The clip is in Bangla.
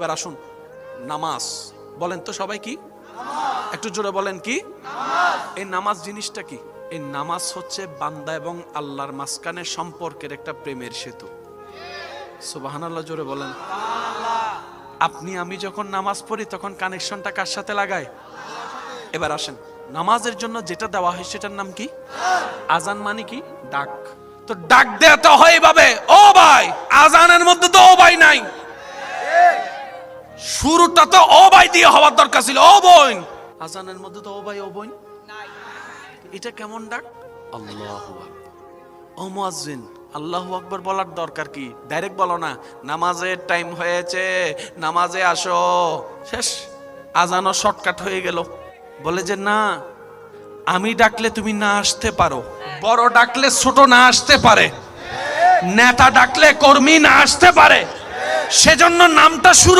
এবার আসুন, নামাজ বলেন তো সবাই কি? একটু জোরে বলেন কি? এই নামাজ জিনিসটা কি? এই নামাজ হচ্ছে বান্দা এবং আল্লাহর মাঝখানে সম্পর্কের একটা প্রেমের সেতু। সুবহানাল্লাহ, জোরে বলেন। আপনি আমি যখন নামাজ পড়ি তখন কানেকশনটা কার সাথে লাগাই? এবার আসেন, নামাজের জন্য যেটা দেওয়া হয় সেটার নাম কি? আজান মানে কি? ডাক। তো ডাক দেয়া তো হয় এভাবে, ও ভাই। আজানের মধ্যে তো ও ভাই নাই, শুরুটা তো ও ভাই দিয়ে হওয়ার দরকার ছিল, ও বোন। আজানের মধ্যে তো ও ভাই ও বোন নাই। এটা কেমন ডাক? আল্লাহু আকবার। ও মুয়াজ্জিন, আল্লাহু আকবার বলার দরকার কি? ডাইরেক্ট বলো না, নামাজের টাইম হয়েছে, নামাজে আসো, শেষ। আজানও শর্টকাট হয়ে গেল। বলে যে না, আমি ডাকলে তুমি না আসতে পারো, বড় ডাকলে ছোট না আসতে পারে, নেতা ডাকলে কর্মী না আসতে পারে, সেজন্য নামটা শুরু